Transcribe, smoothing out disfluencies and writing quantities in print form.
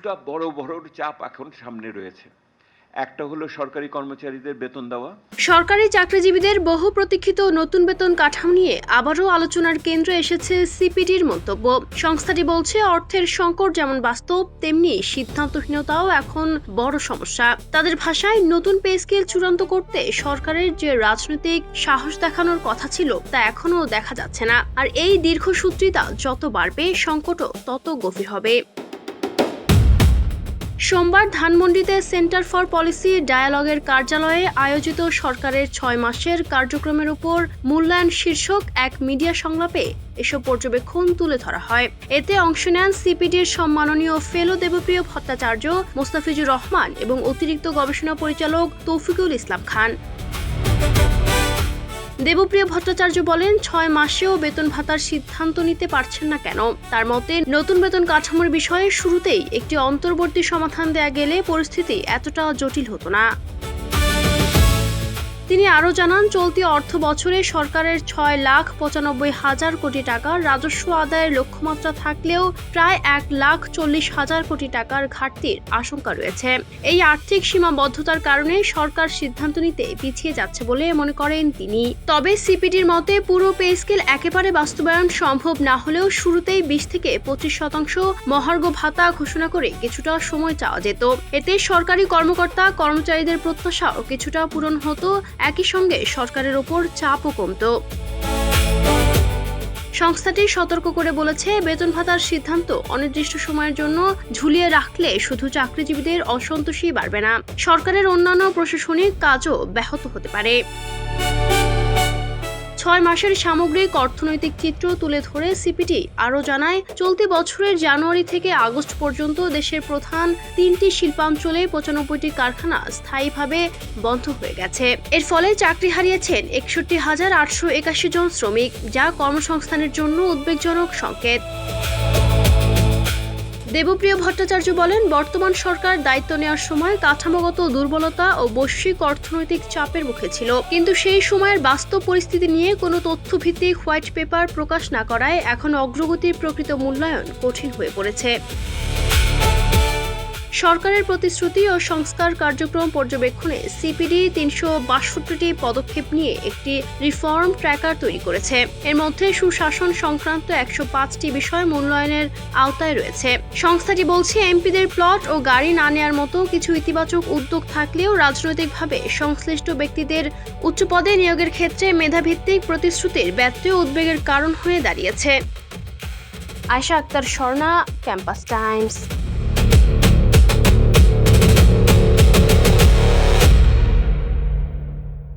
দুটা বড় বড় চাপ এখন সামনে রয়েছে। একটা হলো সরকারি কর্মচারীদের বেতন দেওয়া। সরকারি চাকরিজীবীদের বহু প্রতীক্ষিত নতুন বেতন কাঠামো নিয়ে আবারও আলোচনার কেন্দ্রে এসেছে সিপিডির মন্তব্য। সংস্থাটি বলছে, অর্থের সংকট যেমন বাস্তব, তেমনি সিদ্ধান্তহীনতাও এখন বড় সমস্যা। তাদের ভাষায়, নতুন পে স্কেল চূড়ান্ত করতে সরকারের যে রাজনৈতিক সাহস দেখানোর কথা ছিল তা এখনো দেখা যাচ্ছে না। আর এই দীর্ঘসূত্রিতা যত বাড়বে, সংকটও তত গভীর হবে। সোমবার ধানমন্ডিতে সেন্টার ফর পলিসি ডায়ালগের কার্যালয়ে আয়োজিত সরকারের ৬ মাসের কার্যক্রমের উপর মূল্যায়ন শীর্ষক এক মিডিয়া সংলাপে এসব পর্যবেক্ষণ তুলে ধরা হয়। এতে অংশ নেন সিপিডির সম্মাননীয় ফেলো দেবপ্রিয় ভট্টাচার্য, মোস্তাফিজুর রহমান এবং অতিরিক্ত গবেষণা পরিচালক তৌফিকুল ইসলাম খান। দেবপ্রিয় ভট্টাচার্য বলেন, ৬ মাসেও বেতন ভাতার সিদ্ধান্ত নিতে পারছেন না কেন। তার মতে, নতুন বেতন কাঠামোর বিষয়ে শুরুতেই একটি অন্তর্বর্তী সমাধান দেয়া গেলে পরিস্থিতি এতটা জটিল হতো না। তিনি আরও জানান, চলতি অর্থ বছরে সরকারের ৬,৯৫,০০০ কোটি টাকার রাজস্ব আদায়ের লক্ষ্যমাত্রা থাকলেও প্রায় ১,৪০,০০০ কোটি টাকার ঘাটতির আশঙ্কা রয়েছে। এই আর্থিক সীমাবদ্ধতার কারণে সরকার সিদ্ধান্ত নিতে পিছিয়ে যাচ্ছে বলে মনে করেন তিনি। তবে সিপিডির মতে, পুরো পে স্কেল একেবারে বাস্তবায়ন সম্ভব না হলেও শুরুতেই ২০ থেকে ২৫% মহার্ঘ ভাতা ঘোষণা করে কিছুটা সময় চাওয়া যেত। এতে সরকারি কর্মকর্তা কর্মচারীদের প্রত্যাশাও কিছুটা পূরণ হতো, একই সঙ্গে সরকারের ওপর চাপও কমত। সংস্থাটি সতর্ক করে বলেছে, বেতন ভাতার সিদ্ধান্ত অনির্দিষ্ট সময়ের জন্য ঝুলিয়ে রাখলে শুধু চাকরিজীবীদের অসন্তোষই বাড়বে না, সরকারের অন্যান্য প্রশাসনিক কাজও ব্যাহত হতে পারে। ৬ মাসের সামগ্রিক অর্থনৈতিক চিত্র তুলে ধরে সিপিডি আরও জানায়, চলতি বছরের জানুয়ারি থেকে আগস্ট পর্যন্ত দেশের প্রধান ৩টি শিল্পাঞ্চলে ৯৫টি কারখানা স্থায়ীভাবে বন্ধ হয়ে গেছে। এর ফলে চাকরি হারিয়েছেন ৬১,৮৮১ জন শ্রমিক, যা কর্মসংস্থানের জন্য উদ্বেগজনক সংকেত। দেবপ্রিয় ভট্টাচার্য বলেন, বর্তমান সরকার দায়িত্ব নেওয়ার সময় কাঠামোগত দুর্বলতা ও বৈশ্বিক অর্থনৈতিক চাপের মুখে ছিল, কিন্তু সেই সময়ের বাস্তব পরিস্থিতি নিয়ে কোনো তথ্যভিত্তিক হোয়াইট পেপার প্রকাশ না করায় এখন অগ্রগতির প্রকৃত মূল্যায়ন কঠিন হয়ে পড়েছে। সরকারের প্রতিশ্রুতি ও সংস্কার কার্যক্রম পর্যবেক্ষণে সিপিডি ৩৬২টি পদক্ষেপ নিয়ে একটি রিফর্ম ট্র্যাকার তৈরি করেছে। এর মধ্যে সুশাসন সংক্রান্ত ১০৫টি বিষয় মূল্যায়নের আওতায় রয়েছে। সংস্থাটি বলছে, এমপিদের প্লট ও গাড়ি না নেয়ার মতো কিছু ইতিবাচক উদ্যোগ থাকলেও রাজনৈতিকভাবে সংশ্লিষ্ট ব্যক্তিদের উচ্চ পদে নিয়োগের ক্ষেত্রে মেধাভিত্তিক প্রতিশ্রুতির ব্যত্যয় উদ্বেগের কারণ হয়ে দাঁড়িয়েছে। Ayesha Akter Swarna, Campus Times.